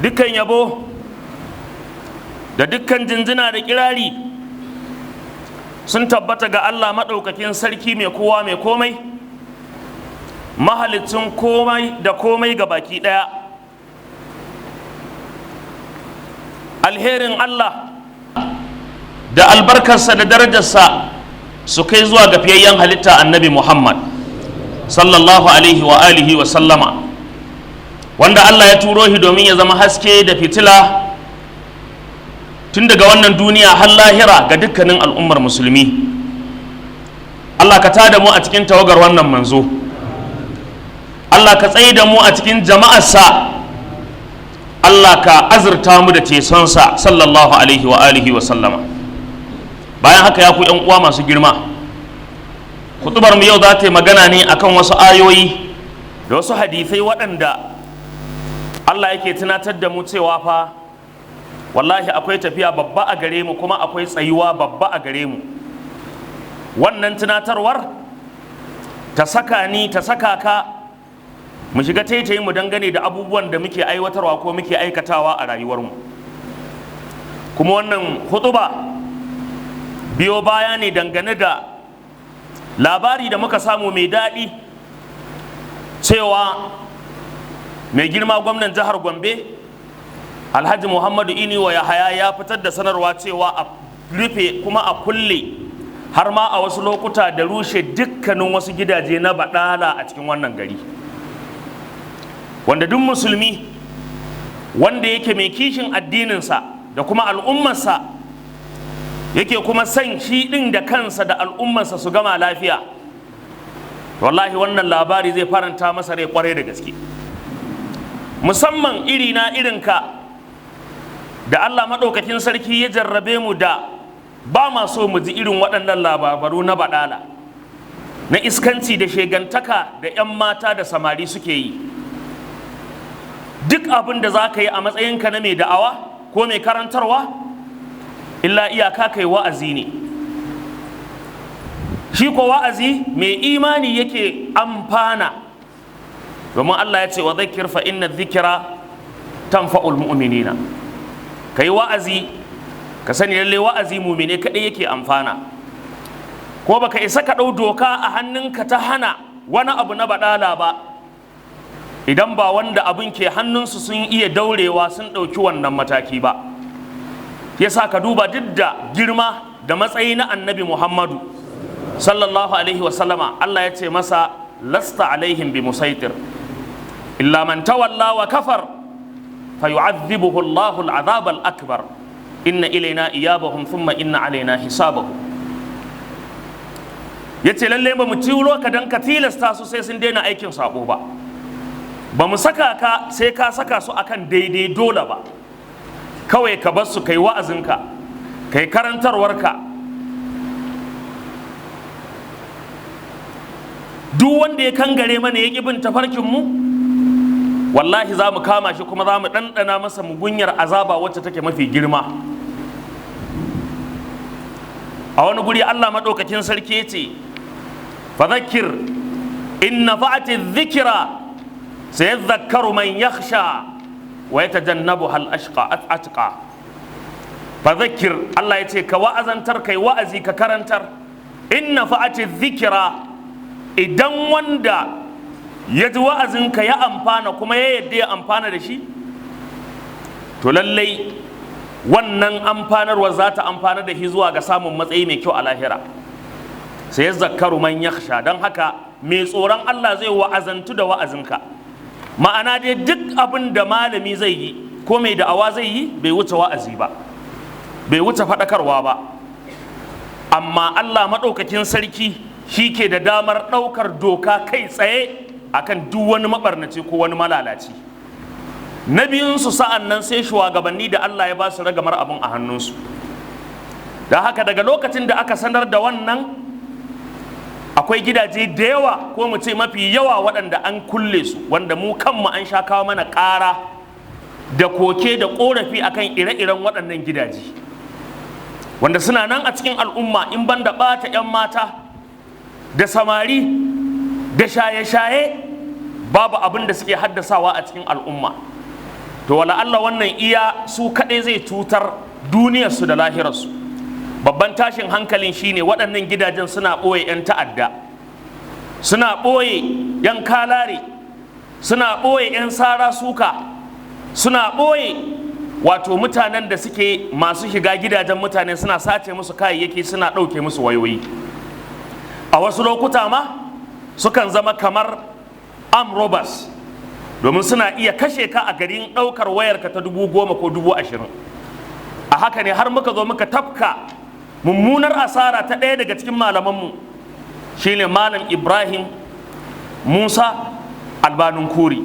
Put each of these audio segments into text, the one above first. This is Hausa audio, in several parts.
dukkan yabo da dukkan jinjina da kirari sun tabbata ga Allah maɗaukakin sarki mai kowa mai komai, mahalicin komai da komai ga baki ɗaya. Alherin Allah da albarkarsa da darajarsa su kai zuwa ga fiyayyen halitta annabi Muhammad sallallahu alaihi wa alihi wa sallama, wanda Allah ya turo shi domin ya zama haske da fitila tun daga wannan duniya har lahira ga dukkanin al'ummar musulmi. Allah ka tada mu a cikin tawagar wannan manzo, Allah ka tsaye da mu a cikin jama'arsa, Allah ka azurta mu da tesonsa sallallahu alaihi wa alihi wa sallama. Bayan haka ya ku yan uwa masu girma, kutubar mu yau za ta yi magana ne akan wasu ayoyi da wasu hadisai waɗanda Allah yake tunatar da mu cewa fa wallahi akwai tafiya babba a gare mu, kuma akwai tsayuwa babba a gare mu. Wannan tunatarwar ta saka ni ta saka ka mu shiga taitayin mu dangane da abubuwan da muke aiwatarwa ko muke aikatawa a rayuwarmu. Kuma wannan hutuba biyo baya ne dangane da labari da muka samu mai daɗi cewa mai girma gwamnan jihar Gombe Alhaji Muhammadu Inuwa Yahaya ya fitar da sanarwa cewa a rufe kuma a kulle har ma a wasu lokuta da rushe dukkanin wasu gidaje na baɗala a cikin wannan gari, wanda duk musulmi wanda yake mai kishin addininsa da kuma al'ummarsa, yake kuma san shi ɗin da kansa da al'ummarsa su gama lafiya, wallahi wannan labari zai faranta masa rai kwarai da gaske, musamman irina irinka da Allah maɗaukakin sarki ya jarrabe mu da ba ma so mu ji irin waɗannan labaru na baɗala, na iskanci da shegantaka da 'yan mata da samari suke yi. Duk abin da za ka yi a matsayinka na mai da'awa ko mai karantarwa, illa iyaka kai wa'azi ne. Shi ko wa'azi mai imani yake amfana, domin Allah ya ce wa dhakkir fa inna dhikra tanfa'ul mu'minina. Kai wa'azi, ka sani lalle wa'azi mu'mine kadai yake amfana. Ko baka isa ka dau doka a hannunka ta hana wani abu na badala ba, idan ba wanda abin ke hannunsu sun iya daurewa sun ɗauki wannan mataki ba. Yasa ka duba duk da girma da matsayi na annabi Muhammadu sallallahu alaihi wasallama, Allah ya ce masa lasta alaihim bi musaitir illa man tawalla wa kafar fayu'adhibuhu Allahu al-'adhab al-akbar inna ilaina iyabahum thumma inna alaina hisabahum. Yace lalle ba mu turo ka dan ka tilasta su sai sun daina aikin sabo ba mu saka ka sai ka saka su akan daidai dole ba, kawai ka bar su kai wa'azinka, kai karantarwarka. Duk wanda ya kangare mana ya ƙi bin tafarkinmu, wallahi za mu kama shi kuma za mu ɗanɗana masa mugunyar azaba wacce take mafi girma. A wani guri Allah maɗaukakin sarki ya ce fadhakkir in nafa'ati dhikra sayadhakkaru man yakhsha wa yatajannabuha al-ashqa atqa. Fadhakkir, Allah ya ce ka wa'azantar, kai wa'azi ka karantar. In nafa'ati dhikra, idan wanda ya ji wa'azinka ya amfana kuma ya yadda ya amfana da shi, to lallai wannan amfanarwa za ta amfana da shi zuwa ga samun matsayi mai kyau a lahira. Sai zakkaru man yakhsha, don haka mai tsoron Allah zai wa'azantu da wa'azinka. Ma'ana dai duk abin da malami zai yi ko mai da'awa zai yi bai wuce wa'azi ba, bai wuce faɗakarwa ba, amma Allah maɗaukakin sarki shi ke da damar ɗaukar doka kai tsaye akan duk wani maɓarnaci ko wani malalaci. Na biyunsu sa'an nan sai shugabanni da Allah ya ba su ragamar abin a hannunsu. Da haka daga lokacin da aka sanar da wannan, akwai gidaje da yawa ko mu ce mafi yawa waɗanda an kulle su, wanda mu kanmu an sha kawo mana ƙara da koke da ƙorafi akan ire-iren waɗannan gidaje, wanda suna nan a cikin al'umma, in ban da ɓata 'yan mata da samari da shaye-shaye babu abin da suke haddasawa a cikin al'umma. to wala Allah wannan iya su kaɗai zai cutar duniyarsu da lahirarsu. Babban tashin hankalin shine waɗannan gidajen suna ɓoye 'yan ta'adda, suna ɓoye 'yan kalare, suna ɓoye 'yan sara suka, suna ɓoye wato mutanen da suke masu shiga gidajen mutane suna sace musu kayayyaki, suna ɗauke musu wayoyi. A wasu lokuta ma sukan zama kamar armed robbers, domin suna iya kashe ka a garin ɗaukar wayarka ta 10,000 ko 20,000. A haka ne har muka zo muka tafka mummunar asara ta ɗaya daga cikin malamanmu, shine Malam Ibrahim Musa Albanun Kuri,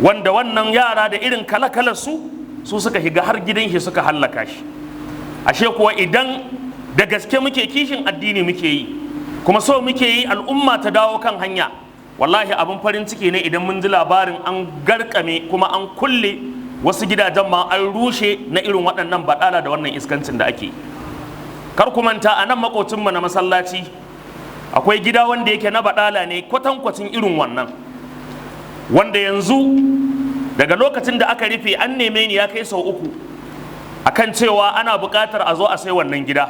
wanda wannan yara da irin kala-kalar su suka shiga har gidan shi suka hallaka shi. Ashe kuwa idan da gaske muke kishin addini muke yi, kuma so muke yi al'umma ta dawo kan hanya, wallahi abin farin ciki ne idan mun ji labarin an garkame kuma an kulle wasu gidajen ma an rushe na irin waɗannan baɗala da wannan iskancin da ake. Kar ku manta a nan makocinmu na masallaci akwai gida wanda yake na baɗala ne kwatankwacin irin wannan, wanda yanzu daga lokacin da aka rufe an neme ni ya kai sau 3 akan cewa ana buƙatar a zo a sai wannan gida.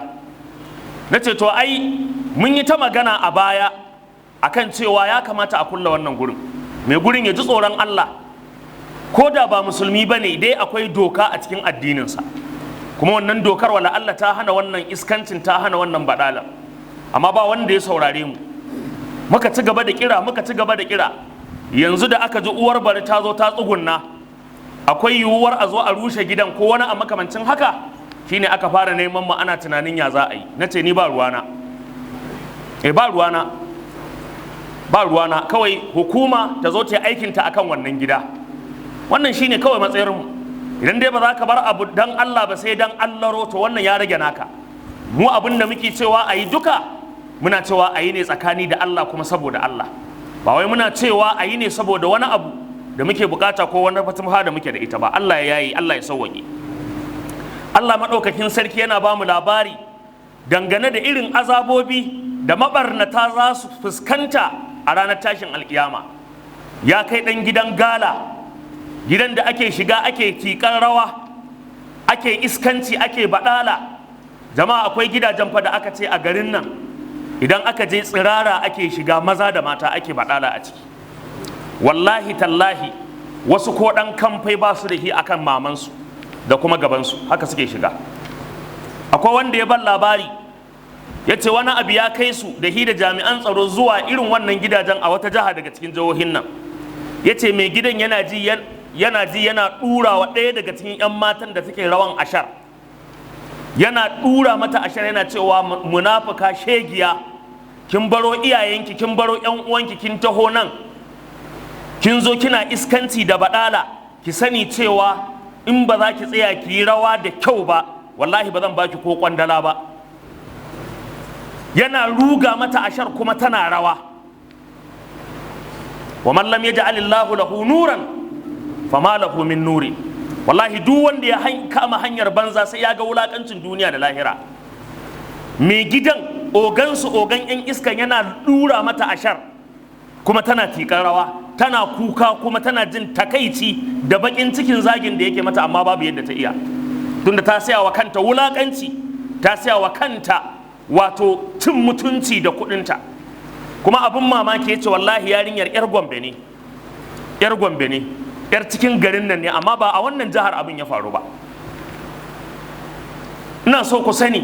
Na ce to ai mun yi ta magana a baya akan cewa ya kamata a kulla wannan gurin, mai gurin ya ji tsoron Allah, ko da ba musulmi ba ne dai akwai doka a cikin addininsa, kuma wannan dokar wala Allah ta hana wannan iskancin, ta hana wannan baɗalar, amma ba wanda ya saurare mu. Muka ci gaba da kira, muka ci gaba da kira. Yanzu da aka ji uwar bari ta zo ta tsugunna, akwai yiwuwar a zo a rushe gidan ko wani a makamancin haka, shine aka fara neman mu ana tunanin ya za a yi. Na ce ni ba ruwana, ba ruwana, kawai hukuma ta zo ta yi aikinta akan wannan gida. Wannan shine kawai matsayinmu. Idan dai ba za ka bar abu dan Allah ba sai dan Allah to wannan ya rage naka. Mu abin da muke cewa a yi duka, muna cewa a yi ne tsakani da Allah kuma saboda Allah, ba wai muna cewa a yi ne saboda wani abu da muke bukata ko wani fatiha da muke da ita ba. Allah ya yayi, Allah ya sauwaƙe. Allah maɗaukakin sarki yana ba mu labari dangane da irin azabobi da mabarnata za su fuskanta a ranar tashin alkiyama. Ya kai ɗan gidan gala, gidan da ake shiga ake tiƙar rawa, ake iskanci, ake baɗala. Jama'a akwai gidajen fa da aka ce a garin nan idan aka je tsirara ake shiga, maza da mata ake baɗala a ciki. Wallahi tallahi wasu ko ɗan kamfai ba su da shi akan mamansu da kuma gabansu, haka suke shiga. Akwai wanda ya ban labari ya ce wani abu ya kai su da shi da jami'an tsaro zuwa irin wannan gidajen a wata jiha daga cikin jihohin nan. Ya ce mai gidan yana ji yana ɗura wa ɗaya daga cikin 'yan matan da suke rawan ashar, yana ɗura mata ashar, yana cewa munafuka shegiya, kin baro iyayenki, kin baro 'yan uwanki, kin taho nan kin zo kina iskanci da baɗala, ki sani cewa in ba za ki tsaya ki yi rawa da kyau ba, wallahi ba zan baki ko kwandala ba. Yana ruga mata ashar kuma tana rawa. Wa man lam yaj'alillahu lahu nuran fama lahu min nuri. Wallahi duk wanda ya kama hanyar banza sai ya ga wulakancin duniya da lahira. Mai gidan ogansu, ogan 'yan iskan, yana dura mata ashar kuma tana tikar rawa, tana kuka kuma tana jin takaici da bakin cikin zagin da yake mata, amma babu yadda ta iya, tunda ta saya wa kanta wulakanci, ta saya wa kanta wato cin mutunci da kudinta. Kuma abin mamaki yace wallahi yarinyar yar Gombe ne, yar cikin garin nan ne, amma ba a wannan jihar abin ya faru ba. Ina so ku sani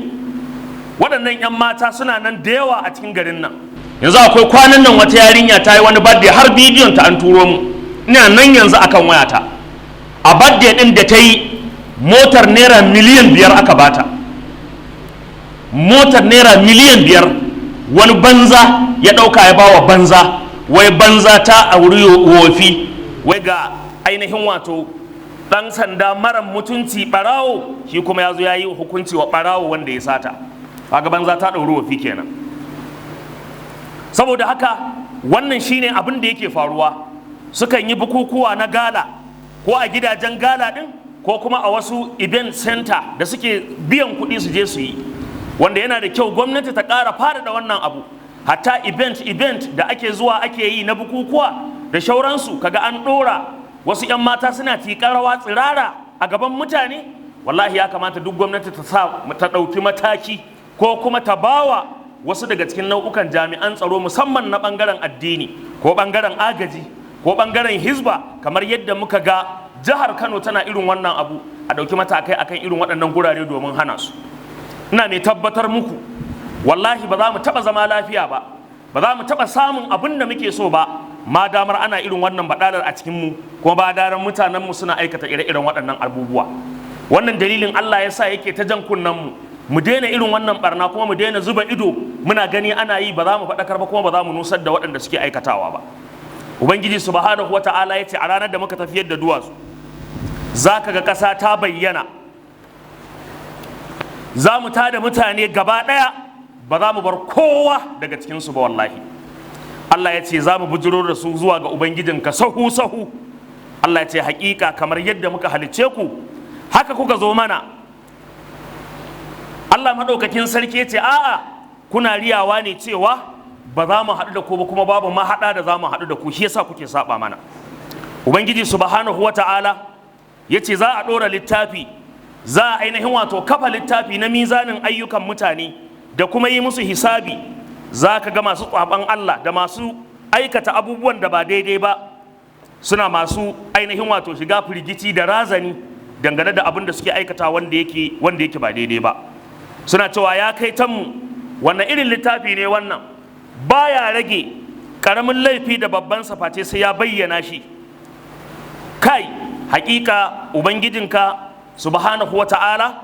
waɗannan 'yan mata suna nan da yawa a cikin garin nan. Yanzu akwai kwanan nan wata yarinya ta yi wani birthday, har bidiyon ta an turo mu, ina nan yanzu akan wayata. A birthday din da ta yi, motar naira miliyan 5 aka bata, motar naira miliyan 5. Wani banza ya ɗauka ya bawa banza, wai banza ta auri wofi, wai ga ainihin wato ɗan sanda mara mutunci ɓarawo, shi kuma ya zo ya yi hukunci wa ɓarawo wanda ya sata. Kaga banza ta ɗauri wofi kenan. Saboda haka wannan shine abin da yake faruwa. Sukan yi bukukuwa na gala, ko a gidajen gala ɗin, ko kuma a wasu event center da suke biyan kuɗi su je su yi, wanda yana da kyau gwamnati ta ƙara faɗaɗa wannan abu. Hatta event da ake zuwa ake yi na bukukuwa da shauransu, kaga an ɗora wasu 'yan mata suna tiƙar rawa tsirara a gaban mutane. Wallahi ya kamata duk gwamnati ta ɗauki mataki ko kuma ta bawa wasu daga cikin nau'ukan jami'an tsaro musamman na ɓangaren addini ko ɓangaren agaji ko ɓangaren hizba, kamar yadda muka ga jihar Kano tana irin wannan abu, a ɗauki matakai akan irin waɗannan gurare domin hana su. Ina mai tabbatar muku wallahi ba za mu taɓa zama lafiya ba, ba za mu taɓa samun abin da muke so ba ma damar ana irin wannan baɗalar a cikinmu, kuma ba daren mutanenmu suna aikata ire-iren waɗannan abubuwa. Wannan dalilin Allah ya sa yake ta jan kunnenmu mu daina irin wannan barna, kuma mu daina zuba ido muna gani ana yi, ba za mu faɗakar ba kuma ba za mu nusar da waɗanda suke aikatawa ba. Ubangiji subhanahu wata'ala ya ce a ranar da muka tafiyar da duwatsu za ka ga ƙasa ta bayyana, za mu tada mutane gaba ɗaya, ba za mu bar kowa daga cikinsu ba wallahi. Allah ya ce za mu bujiro da su zuwa ga Ubangijinka sahu-sahu. Allah ya ce haƙiƙa kamar yadda muka halicce ku haka kuka zo mana. Allah maɗaukakin sarki ya ce a'a, kuna riyawa ne cewa ba za mu haɗu da ku ba, kuma babu mahaɗa da za mu haɗu da ku, shi yasa kuke saba mana. Ubangiji subhanahu wata'ala ya ce za a ɗora littafi, za a ainihin wato kafa littafi na mizanin ayyukan mutane da kuma yi musu hisabi. Za ka ga masu tsaban Allah da masu aikata abubuwan da ba daidai ba suna masu ainihin wato shiga firgici da razani dangane da abin da suke aikata wanda yake ba daidai ba. Suna cewa ya kai tanmu, wannan irin littafi ne wannan, baya rage karamin laifi da babban saface sai ya bayyana shi. Kai hakika ubangijinka subhanahu wata'ala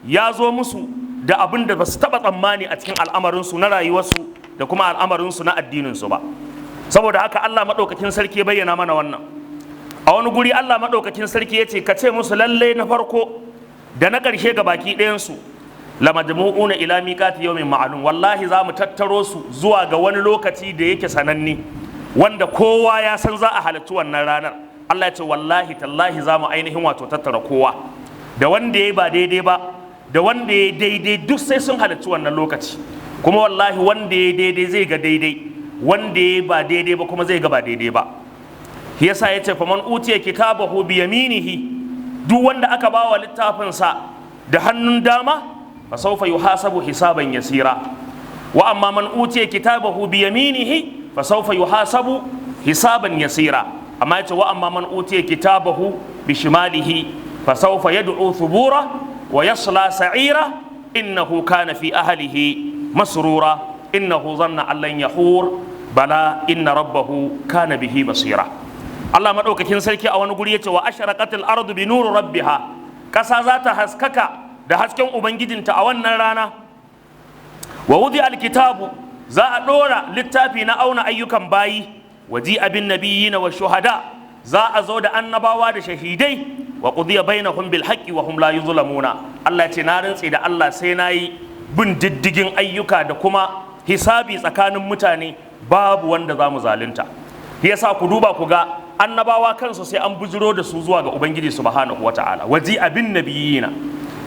ya zo musu da abin da ba su taɓa tsammani a cikin al'amarinsu na rayuwarsu da kuma al'amarinsu na addininsu ba. Saboda haka Allah maɗaukakin sarki ya bayyana mana wannan. A wani guri Allah maɗaukakin sarki ya ce ka ce musu lallai na farko da na ƙarshe ga baki ɗayansu la majmu'una ila miqati yawmin ma'lum, wallahi za mu tattaro su zuwa ga wani lokaci da yake sananne wanda kowa ya san za a halarci wannan ranar. Allah ya ce wallahi tallahi za mu ainihin wato tattara kowa, da wanda ya ba daidai ba da wanda ya daidai duk sai sun halarci wannan lokaci. Kuma wallahi wanda ya daidai zai ga daidai, wanda ya ba daidai ba kuma zai ga ba daidai ba. Yasa ya ce faman utiya kitabahu bi yaminihi, duk wanda aka bawa littafinsa da hannun dama fa sawfa yuhasabu hisaban yasira, wa amma man utiya kitabahu bi yaminihi fa sawfa yuhasabu hisaban yasira. Amma ya ce wa amma man utiya kitabahu bi shimalihi fa sawfa yad'u thubura wa yasla sa'ira innahu kana fi ahlihi masrura innahu zanna an lan yahur bala inna rabbahu kana bihi basira. Allah madaukakin sarki a wani guri yace wa ashraqatil ardu bi nuri rabbiha, kasa za ta haskaka da hasken ubangijinta a wannan rana. Wa wudi alkitabu, za a dora littafi na auna ayyukan bayi. Waji abin nabiyina wa shuhada, za a zo da annabawa da shahidai. Wa qudiya bainahum bil haqqi wa hum la yuzlamuna. Allah ce na rantse da Allah sai nayi bin diddigin ayyuka da kuma hisabi tsakanin mutane, babu wanda za mu zalunta. Yasa ku duba ku ga annabawa kansu sai an bujiro da su zuwa ga Ubangiji subhanahu wata'ala. Waji abin nabiyina,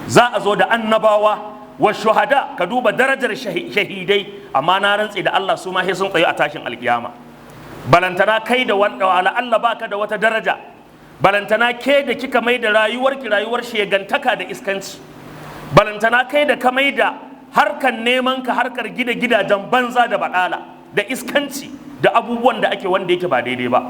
za a zo da annabawa wa shuhada, ka duba darajar shahidai, amma na rantse da Allah su ma sai sun tsaye a tashin alkiyama. Balantana kai da wanda Allah baka da wata daraja, balantana ke da kika mai da rayuwar shegantaka da iskanci, balantana kai da ka mai da harkar neman ka harkar gida gidajen banza da badala da iskanci da abubuwan da ake wanda yake ba daidai ba.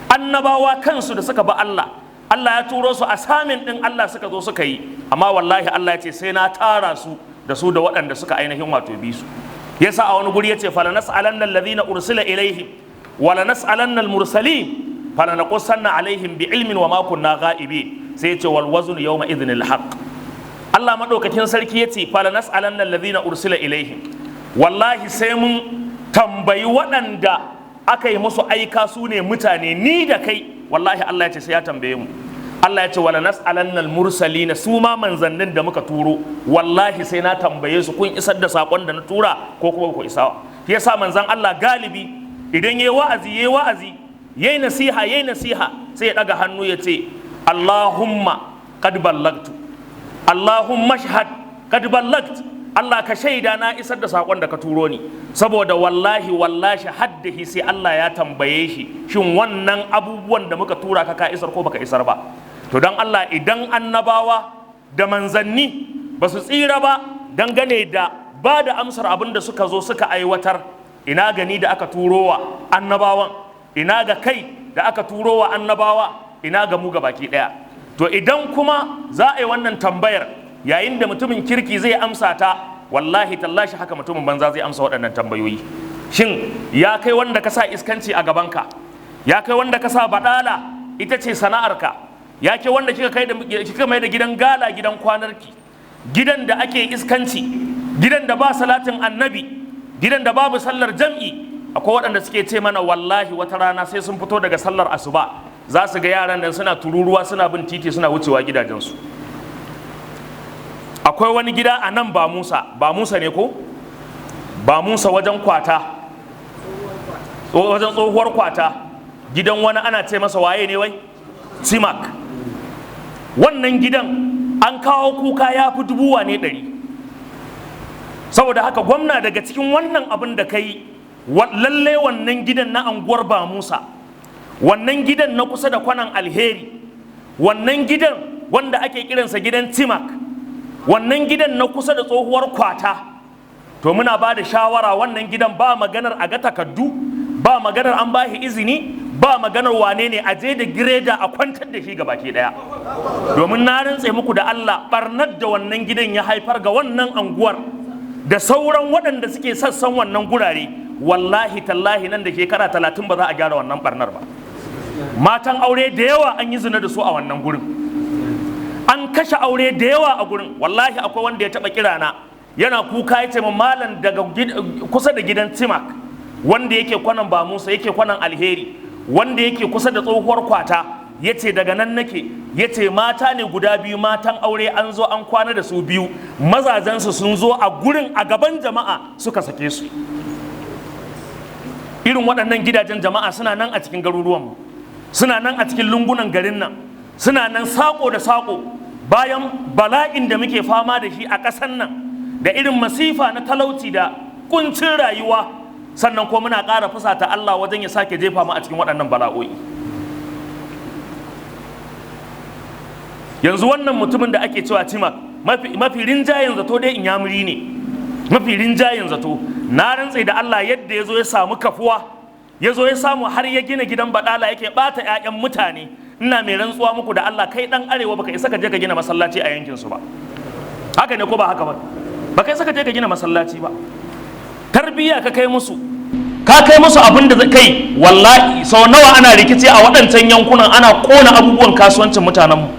Annabawa kansu da suka ba Allah ya turo su assignment din Allah suka zo suka yi, amma wallahi Allah ya ce sai na tara su da waɗanda suka ainihin wato bi su. Yasa a wani guri yace fala nas'alanna alladhina ursila ilaihim wala nas'alanna al-mursalin fala naqussanna alaihim bi ilmin wa ma kunna ghaibin. Sai yace wal wazn yawma idhnil haqq. Allah madaukakin sarki yace fala nas'alanna alladhina ursila ilaihim, wallahi sai mun tambayi waɗanda aka yi musu aika su ne mutane, ni da kai, wallahi Allah ya ce sai ya tambaye mu. Allah ya ce wala nas'alanna al-mursalin, su ma manzannin da muka turo wallahi sai na tambaye su kun isar da sakon da na tura ko kuma ku isa. Yasa manzan Allah galibi idan yayi wa'azi yayi nasiha sai ya daga hannu ya ce Allahumma qad ballagtu, Allahumma shahad qad ballagtu, Allah ka shaida na isar da sakon da ka turo ni, saboda wallahi haddahi sai Allah ya tambaye shi shin wannan abubuwan da muka tura ka isar ko baka isar ba. To dan Allah, idan annabawa da manzanni ba su tsira ba dangane da ba da amsar abin da suka zo suka aiwatar, ina gani da aka turo wa annabawan, ina ga kai da aka turo wa annabawa, ina ga mu baki daya. To idan kuma za a yi wannan tambayar yayin da mutumin kirki zai amsa ta, wallahi tallashi haka mutumin banza zai amsa waɗannan tambayoyi. Shin ya kai wanda ka sa iskanci a gabanka, ya kai wanda ka sa badala ita ce sana'arka, ya ke wanda kika mai da gidan gala gidan kwanarki, gidan da ake iskanci, gidan da ba salatin annabi, gidan da babu sallar jam'i. Akwai waɗanda suke ce mana wallahi wata rana sai sun fito daga sallar asuba za su ga yaran nan suna tururuwa suna bin titi suna wucewa gidajensu. Akwai wani gida a nan ba Musa ne ko? Ba Musa wajen kwata, wajen tsohuwar kwata, gidan wani ana ce masa waye ne wai? Timak. Wannan gidan an kawo kuka ya fi 100,000. Saboda haka gwamna, daga cikin wannan abin da ka yi, lalle wannan gidan na anguwar ba Musa, wannan gidan na kusa da kwanan Alheri, wannan gidan wanda ake kiransa gidan Timak, wannan gidan na kusa da tsohuwar kwata, to muna ba da shawara wannan gidan ba maganar a ga takaddu, ba maganar an ba shi izini, ba maganar wane ne, a je da gireda a kwantar da shi baki daya. Domin na rantse muku da Allah, barnar da wannan gidan ya haifar ga wannan anguwar da sauran waɗanda suke sassan wannan gurare, wallahi tallahi nan da shekara 30 ba za a gyara wannan barnar ba. Matan aure da yawa an yi zina da su a wannan gurin, an kashe aure da yawa a gurin. Wallahi akwai wanda ya taba kirana yana kuka, ya ce min malam daga kusa da gidan Timak, wanda yake kwanan ba Musa, yake kwanan Alheri, wanda yake kusa da tsohuwar kwata, ya ce daga nan nake, ya ce mata ne guda biyu, matan aure an zo an kwana da su biyu, mazajensu sun zo a gurin a gaban jama'a suka sake su. Irin waɗannan gidajen jama'a suna nan a cikin garuruwanmu, suna nan a cikin lungunan garin nan, suna nan saƙo da saƙo. Bayan bala'in da muke fama da shi a ƙasan nan, da irin masifa na talauci da kuncin rayuwa, sannan ko muna ƙara fusata Allah wajen ya sake jefa mu a cikin waɗannan bala'o'i. Yanzu wannan mutumin da ake cewa Timak, mafi rinjayen zato dai Inyamuri ne, mafi rinjayen zato. Na rantse da Allah yadda ya zo ya samu kafuwa, ya zo ya samu har ya gina gidan badala yake ɓata 'ya'yan mutane. Ina mai rantsuwa muku da Allah, kai dan arewa baka isa ka je ka gina masallaci a yankin su ba. Haka ne ko ba haka ba? Baka isa ka je ka gina masallaci ba. Tarbiyya ka kai musu, abin da kai. Wallahi sau nawa ana rikici a waɗancan yankunan, ana kona abubuwan kasuwancin mutanenmu,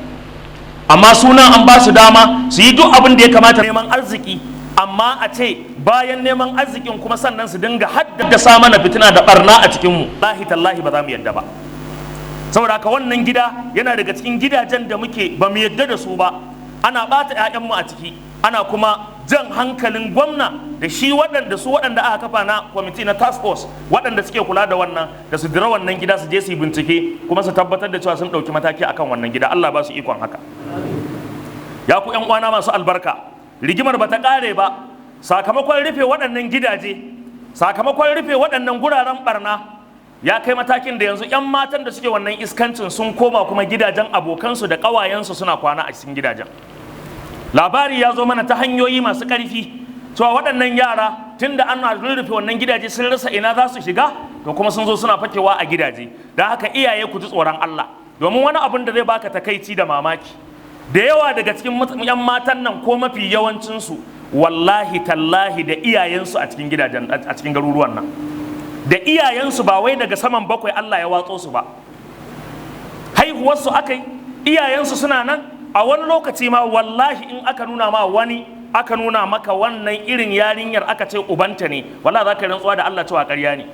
amma sunan an ba su dama su yi duk abin da ya kamata neman arziki. Amma a ce bayan neman arzikin kuma sannan su dinga haddasa mana fitina da barna a cikinmu, lahi tallahi ba za mu yadda ba. Saboda haka wannan gida yana daga cikin gidajen da ba mu yadda da su ba. Ana bata 'ya'yanmu a ciki, ana kuma jan hankalin gwamna da shi waɗanda aka kafa na kwamiti na task force waɗanda suke kula da wannan, da su dira wannan gida su je su yi bincike kuma su tabbatar da cewa sun ɗauki mataki akan wannan gida. Allah ba su ikon haka. Ya ku 'yan uwana masu albarka, rigimar ba ta ƙare ba. Sakamakon rufe waɗannan gidaje, sakamakon rufe waɗannan guraren barna, ya kai matakin da yanzu 'yan matan da suke wannan iskancin sun koma kuma gidajen abokansu da ƙawayensu suna kwana a cikin gidajen. Labari ya zo mana ta hanyoyi masu ƙarfi cewa waɗannan yara tun da ana rufe wannan gidaje sun rasa ina za su shiga, to kuma sun zo suna fakewa a gidaje. Don haka iyaye ku ji tsoron Allah, domin wani abin da zai baka takaici da mamaki, da yawa daga cikin 'yan matan nan ko mafi yawancinsu wallahi tallahi da iyayensu a cikin gidajen, a cikin garuruwan nan, da iyayensu, ba wai daga saman bakwai Allah ya watso su ba, haihuwarsu akai, iyayensu suna nan. A wani lokaci ma wallahi in aka nuna ma wani, aka nuna maka wannan irin yarinyar aka ce ubanta ne, wallahi za ka rantsuwa da Allah cewa ƙarya ne.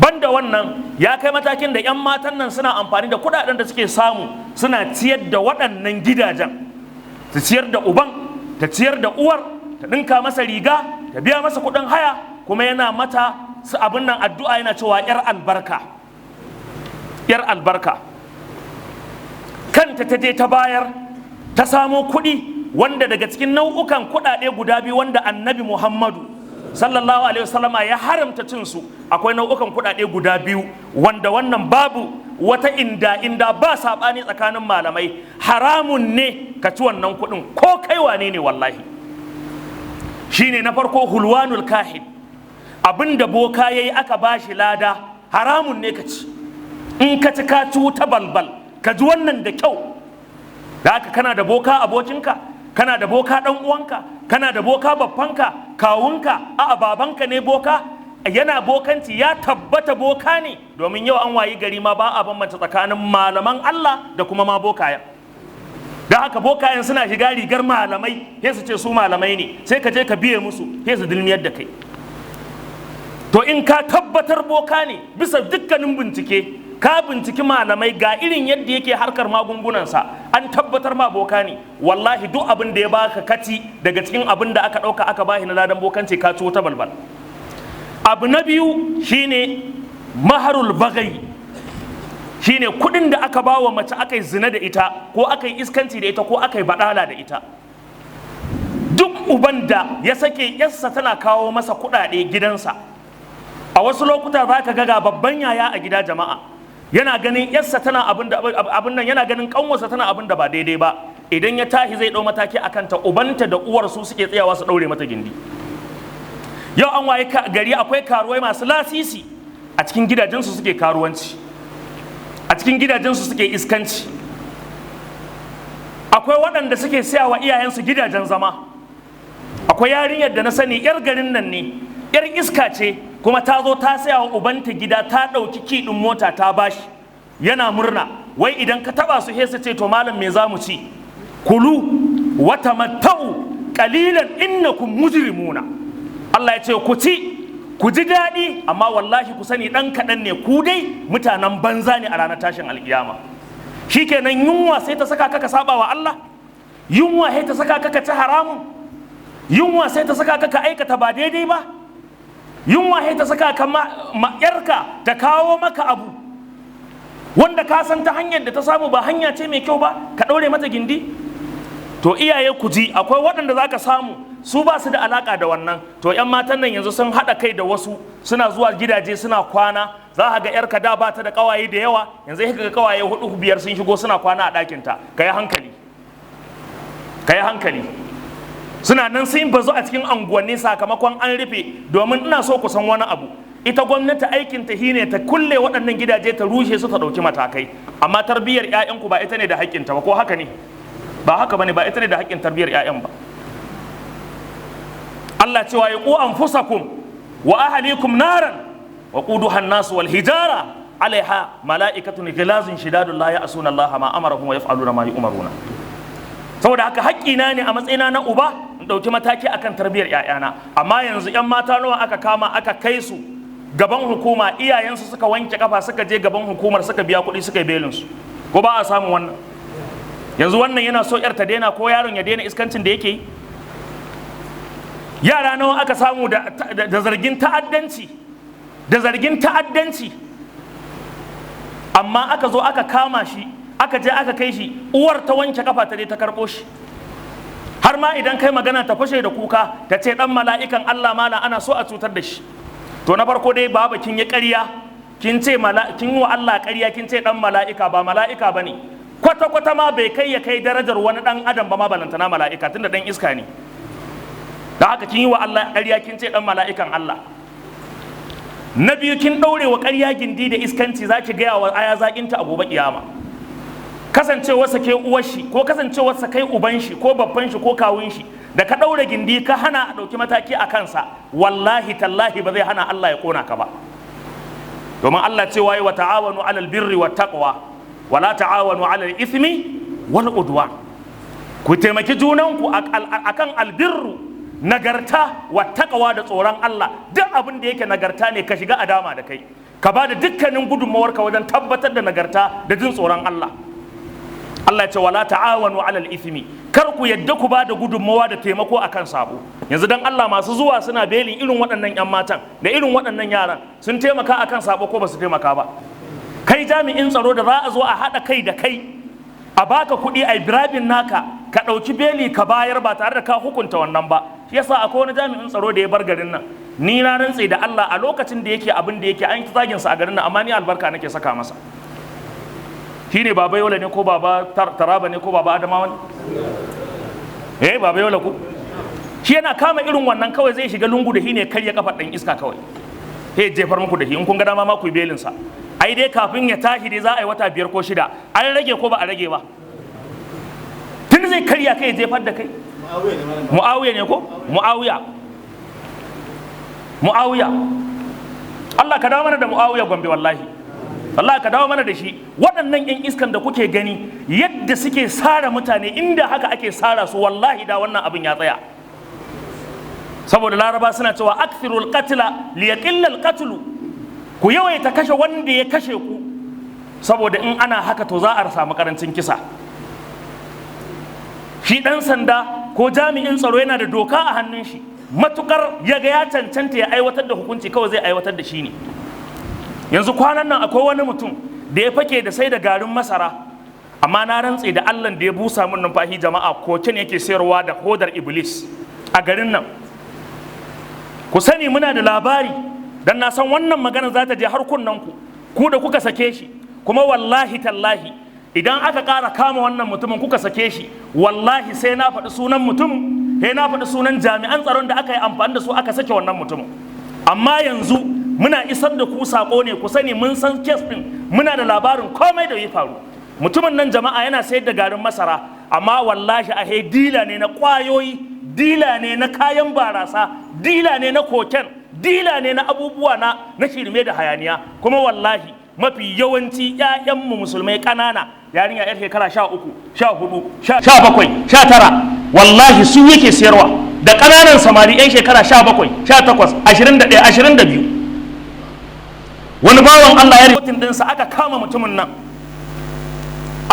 Banda wannan, ya kai matakin da 'yan matan nan suna amfani da kuɗaɗen da suke samu suna ciyar da waɗannan gidajen, su ciyar da uban, ta ciyar da uwar, ta ɗinka masa riga, ta biya masa kuɗin haya, kuma yana mata su abin nan addu'a, yana cewa 'yar albarka, 'yar albarka. Kanta ta je ta bayar, ta samo kuɗi wanda daga cikin nau'ukan kuɗaɗe guda biyu wanda annabi Muhammadu sallallahu alaihi wasallama ya haramta cin su, akwai nau'ukan kuɗaɗe guda biyu wanda wannan babu wata inda ba saɓani tsakanin malamai, haramun ne ka ci wannan kuɗin ko kai wane ne wallahi. Shine na farko hulwanul kahin, abinda boka yayi aka bashi lada, haramun ne ka ci. In ka ci ka ci wuta balbal, ka ji wannan da kyau. Da haka kana da boka abokinka, kana da boka dan uwanka, kana da boka babbanka, kawunka, a'a babanka ne boka, yana bokanci, ya tabbata boka ne, domin yau an wayi gari ma ba a bambanta tsakanin malaman Allah da kuma ma bokaya. Da haka bokayen suna shiga rigar malamai, sai su ce su malamai ne, sai ka je ka biye musu, sai su dilmiyar da kai. To in ka tabbatar boka ne bisa dukkanin bincike, ka binciki malamai ga irin yadda yake harkar magungunansa, an tabbatar ma boka ne, wallahi duk abin da ya baka kaci daga cikin abin da aka ɗauka aka bashi na ladan bokanci ka ci ta balbal. Abu na biyu shine maharul bagai, shine kudin da aka bawa mace aka yi zina da ita ko aka yi iskanci da ita ko aka yi badala da ita. Duk uban da ya sake yarsa tana kawo masa kudade gidansa, a wasu lokuta za ka ga babban yaya a gida jama'a yana ganin yarsa tana abin nan, yana ganin kanwarsa tana abin da ba daidai ba, idan ya tashi zai dau mataki akan ta, ubanta da uwar su suke tsayawa su daure mata gindi. Yau an waye gari akwai karuwai masu lasisi a cikin gidajensu suke karuwanci, a cikin gidajensu suke iskanci. Akwai waɗanda suke saya wa iyayensu gidajen zama. Akwai yarinyar da na sani yar garin nan ne, yar iska ce, kuma ta zo ta saya wa ubanta gida, ta ɗauki kiɗin mota ta bashi, yana murna, wai idan ka taba su hesa ce to malam me za mu ci, kulu wa tamatta'u qalilan innakum mujrimuna. Allah ya ce ku ci ku ji daɗi, amma wallahi ku sani ɗan kaɗan ne, ku dai mutanen banza ne a ranar tashin alƙiyama. Shikenan yunwa sai ta saka ka saba wa Allah, yunwa sai ta saka ka ci haramun, yunwa sai ta saka ka aikata ba daidai ba, yunwa sai ta saka ka yarka ta kawo maka abu wanda ka san ta hanyar da ta samu ba hanya ce mai kyau ba, ka ɗaure mata gindi. To iyaye ku ji, akwai waɗanda za ka samu su ba su da alaka da wannan. To 'yan matan nan yanzu sun haɗa kai da wasu, suna zuwa gidaje suna kwana, za ka ga 'yarka da ba ta da ƙawaye da yawa, yanzu ka ga ƙawaye 4-5 sun shigo suna kwana a ɗakinta. Ka yi hankali, ka yi hankali. Suna nan sun bazu a cikin anguwanni sakamakon an rufe. Domin ina so ku san wani abu, ita gwamnati aikin ta shine ta kulle waɗannan gidaje, ta rushe su, ta ɗauki matakai, amma tarbiyyar 'ya'yanku ba ita ne da haƙƙinta ba, ko haka ne? Ba haka bane, ba ita ne da haƙƙin tarbiyyar 'ya'yan ba. Allah cewa ya ku anfusakum wa ahlikum naran wa quduha an-nas wal hijara alaiha mala'ikatun ghilazun shidadun la ya'suna Allah ma amarahum wa yaf'aluna ma yu'maruna. Saboda haka haƙƙina ne a matsayina na uba in ɗauki mataki akan tarbiyyar 'ya'yana. Amma yanzu 'yan mata nawa aka kama aka kai su gaban hukuma, iyayensu suka wanke kafa suka je gaban hukumar suka biya kuɗi suka yi belin su, ko ba a samu wannan? Yanzu wannan yana so 'yar ta daina ko yaron ya daina iskancin da yake yi? Yara nawa aka samu da zargin ta'addanci, da zargin ta'addanci, amma aka zo aka kama shi, aka je aka kai shi, uwar ta wanke kafa ta je ta karɓo shi. Har ma idan kai magana ta fashe da kuka, ta ce dan mala'ikan Allah mala ana so a cutar da shi. To na farko dai baba kin yi ƙarya, kin ce kin wa Allah ƙarya, kin ce dan mala'ika, ba mala'ika bane. Kwata-kwata ma bai kai ya kai darajar wani dan adam ba ma, balantana mala'ika, tunda dan iska ne. Da haka kin yi wa Allah ƙarya, kin ce dan mala'ikan Allah. Na biyu, kin ɗaure wa ƙarya gindi da iskanci, za ki gaya wa aya zaƙinta a gobe kiyama. Kasancewarsa ke uwar shi, ko kasancewarsa kai uban shi ko babban shi ko kawun shi, da ka ɗaure gindi ka hana a ɗauki mataki a kansa, wallahi tallahi ba zai hana Allah ya ƙona ka ba. Domin Allah cewa wa ta'awanu 'alal birri wat taqwa wa la ta'awanu 'alal ithmi wal udwan. Ku taimaki junanku akan albirru, nagarta, wa taqwa da tsoron Allah. Duk abin da yake nagarta ne ka shiga a dama da kai, ka ba da dukkanin gudunmawarka wajen tabbatar da nagarta da jin tsoron Allah. Allah ya ce wala ta'awanu 'alal ithmi, kar ku yadda ku ba da gudunmawa da taimako akan sabo. Yanzu dan Allah masu zuwa suna belin irin waɗannan 'yan matan da irin waɗannan yaran, sun taimaka akan sabo ko ba su taimaka ba? Kai jami'in tsaro da za a zo a haɗa kai da kai, a baka kuɗi a birabin naka, ka ɗauki beli ka bayar ba tare da ka hukunta wannan ba. Shi yasa akwai wani jami'in tsaro da ya bar garin nan, ni na rantse da Allah a lokacin da yake abin da yake an yi zagin sa a garin nan, amma ni albarka nake saka masa. Shi ne baba Yola ne ko baba Taraba ne ko baba Adamawa ne? Baba Yola ko? Shi yana kama irin wannan kawai zai shiga lungu da shi ne karya kafar ɗan iska kawai. Jefar muku da shi in kun ga dama ma ku yi belin sa. Ai dai kafin ya tashi dai za a yi wata 5 ko 6, an rage ko ba a rage ba? Tun zai karya kai jefar da kai. Mu'awiya ne ko? Mu'awiya. Allah ka dawo mana da Mu'awiya Gombe wallahi. Allah ka dawo mana da shi. Waɗannan 'yan iskan da kuke gani yadda suke sara mutane, inda haka ake sara su wallahi da wannan abin ya tsaya. Saboda Laraba suna cewa akthirul qatla liyaqilla alqatlu, ku yawaita kashe wanda ya kashe ku, saboda in ana haka to za a samu karancin kisa. Shi ɗan sanda ko jami'in tsaro yana da doka a hannun shi, matukar yaga ya cancanta ya aiwatar da hukunci kawai zai aiwatar da shi ne. Yanzu kwanan nan akwai wani mutum da ya fake da sai da garin masara, amma na rantse da Allah da ya busa mun numfashi jama'a, koken yake sayarwa da hodar iblis a garin nan. Ku sani muna da labari, dan na san wannan magana za ta je har kunnanku, ku da kuka sake shi, kuma wallahi tallahi idan aka ƙara kama wannan mutumin kuka sake shi, wallahi sai na faɗi sunan mutum, sai na faɗi sunan jami'an tsaron da aka yi amfani da su aka sake wannan mutumin. Amma yanzu muna isar da ku sako ne, ku sani mun san kes ɗin, muna da labarin komai da ya faru. Mutumin nan jama'a yana sayar da garin masara, amma wallahi a dila ne na ƙwayoyi, dila ne na kayan barasa, dila ne na koken, dila ne na abubuwa na shirme da hayaniya. Kuma wallahi mafi yawanci 'ya'yanmu musulmai ƙanana, yarinya 'yar shekara 13, 14, 17, 19, wallahi su yake sayarwa, da ƙananan samari 'yan shekara 17, 18, 21, 22. Wani bawan Allah ya rikotin ɗinsa aka kama mutumin nan,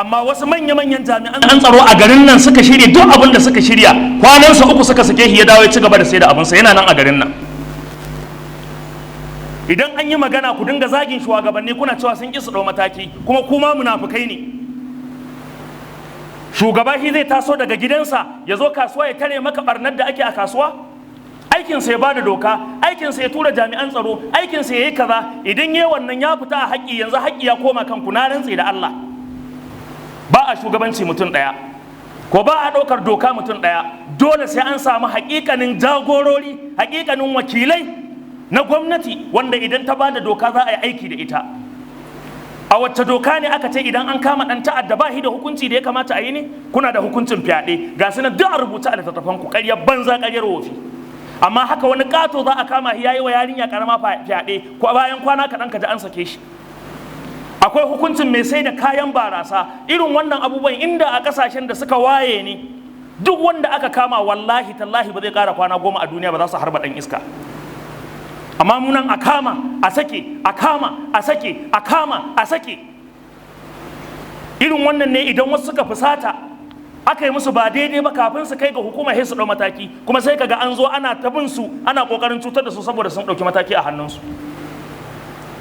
amma wasu manya-manyan jami'an tsaro a garin nan suka shirya duk abin da suka shirya, kwanansa 3 suka sake shi ya dawo ya ci gaba da sai da abinsa, yana nan a garin nan. Idan an yi magana ku dinga zagin shugabanni kuna cewa sun ƙi su ɗau mataki, kuma kuma munafukai ne. Shugaba shi zai taso daga gidansa ya zo kasuwa ya tare maka barnar da ake a kasuwa? Aikinsa ya bada doka, aikinsa ya tura jami'an tsaro, aikinsa ya yi kaza. Idan yi wannan ya fita a haƙƙi, yanzu haƙƙi ya koma kanku, na rantse da Allah. Ba a shugabanci mutum ɗaya, ko ba a ɗaukar doka mutum ɗaya, dole sai an samu haƙiƙanin jagorori, haƙiƙanin wakilai na gwamnati, wanda idan ta bada doka za a yi aiki da ita. A wacce doka ne aka ce idan an kama ɗan ta'adda ba shi da hukunci da ya kamata a yi ne? Kuna da hukuncin fyaɗe, ga su nan duk a rubuta a littattafan ku, ƙaryar banza ƙaryar wofi. Amma haka wani ƙato za a kama shi yayi wa yarinya ƙarama fyaɗe, ko bayan kwana kaɗan ka ji an sake shi. Akwai hukuncin mai sai da kayan barasa. Irin wannan abubuwan inda a ƙasashen da suka waye ne, duk wanda aka kama wallahi tallahi ba zai ƙara kwana 10 a duniya ba, za su harba ɗan iska. Amma munan a kama a sake, a kama a sake, a kama a sake. Irin wannan ne idan wasu suka fusata aka yi musu ba daidai ba, kafin su kai ga hukuma sai su ɗau mataki, kuma sai kaga an zo ana tabin su, ana ƙoƙarin cutar da su saboda sun ɗauki mataki a hannunsu,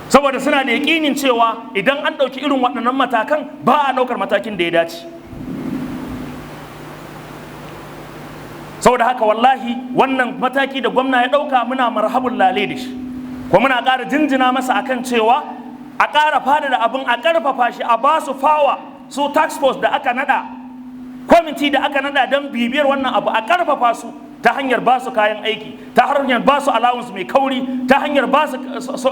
saboda suna da yaƙinin cewa idan an ɗauki irin waɗannan matakan ba a ɗaukar matakin da ya dace. Saboda haka wallahi wannan mataki da gwamna ya ɗauka muna marhabun lale da shi, kuma muna ƙara jinjina masa akan cewa a ƙara fada da abin, a ƙarfafa shi, a ba su fawa, su tax force da aka nada, kwamiti da aka nada don bibiyar wannan abu, a ƙarfafa su ta hanyar ba su kayan aiki, ta hanyar ba su allowance mai kauri, ta hanyar ba su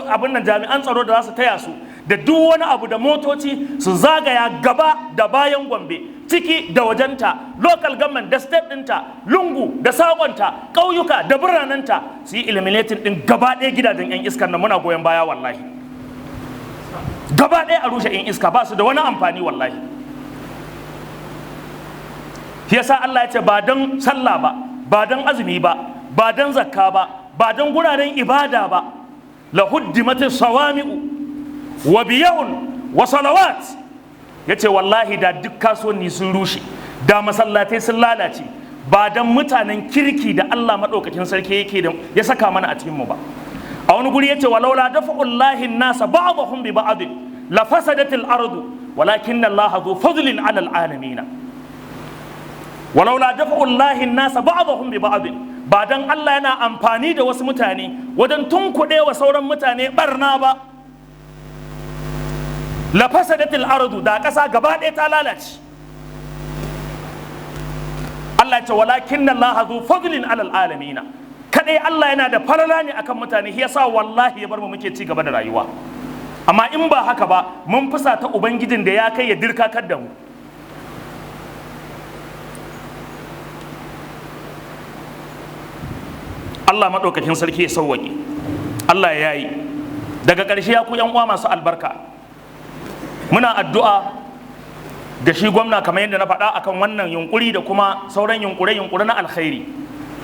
abin nan jami'an tsaro da za su taya su da duk wani abu, da motoci su zagaya gaba da bayan Gombe, ciki da wajenta, local government da state ɗinta, lungu da sakonta, ƙauyuka da biranenta, su yi eliminating ɗin gaba ɗaya gidajen 'yan iskar nan. Muna goyon baya wallahi, gaba ɗaya a rushe 'yan iska, ba su da wani amfani wallahi. Shi yasa Allah ya ce ba don sallah ba, ba don azumi ba, ba don zakka ba, ba don guraren ibada ba, la huddimatis sawami'u wa biya'un wa salawat. Yace wallahi da duk kasuwanni sun rushe, da masallatai sun lalace, ba don mutanen kirki da Allah madaukakin sarki yake da ya saka mana a cikin mu ba. A wani guri yace walaula dafa'ullahi an-nasa ba'dahum bi ba'd la fasadatil ardu walakinna Allah dhu fadlin 'ala al-alamin. walaula dafa'ullahi an-nasa ba'dahum bi ba'd, ba dan Allah yana amfani da wasu mutane wajen tunkuɗe wa sauran mutane barna ba, la fasadatil ardu, da ƙasa gaba ɗaya ta lalace. Allah ce walakinna Allah zu fadlin alal alamina, kadai Allah yana da falala ne akan mutane, shi yasa wallahi ya bar mu muke ci gaba da rayuwa. Amma in ba haka ba mun fusata ubangijin da ya kai ya dirkakar da mu. Allah maɗaukakin sarki ya sauwaƙe, Allah ya yi. Daga ƙarshe ya ku yan uwa masu albarka, muna addu'a da shi gwamna kamar yadda na faɗa akan wannan yunkuri da kuma sauran yunkure na alkhairi.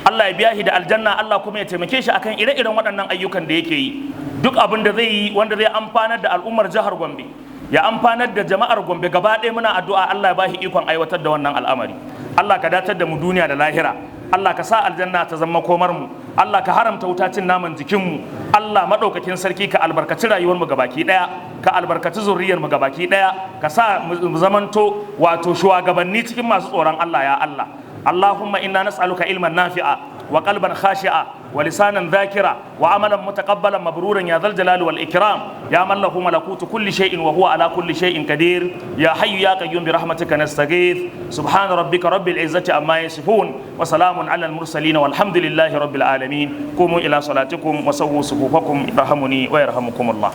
Allah ya biya shi da aljanna, Allah kuma ya taimake shi akan ire-iren waɗannan ayyukan da yake yi. Duk abin da zai yi wanda zai amfanar da al'ummar jihar Gombe, ya amfanar da jama'ar Gombe gaba ɗaya, muna addu'a Allah ya ba shi ikon aiwatar da wannan al'amari. Allah ka datar da mu duniya da lahira, Allah ka sa aljanna ta zama komar mu, Allah ka haramta wuta cin naman jikin mu, Allah madaukakin sarki ka albarkaci rayuwar mu gabaki daya, ka albarkaci zuriyar mu gabaki daya, ka sa mu zamanto wato shugabanni cikin masu tsoron Allah ya Allah. Allahumma inna nas'aluka ilman nafi'a wa qalban khashi'a wa lisanan dhakira wa amalan mutaqabbalan mabruran ya dhal jalali wal ikram ya man lahu malakutu kulli shay'in wa huwa ala kulli shay'in qadir ya hayyu ya qayyum bi rahmatika nastaghith subhana rabbika rabbil izzati amma yasifun wa salamun ala al mursalin walhamdulillahi rabbil alamin qumu ila salatikum wa sawwu sufufakum irhamuni wa yarhamukumullah.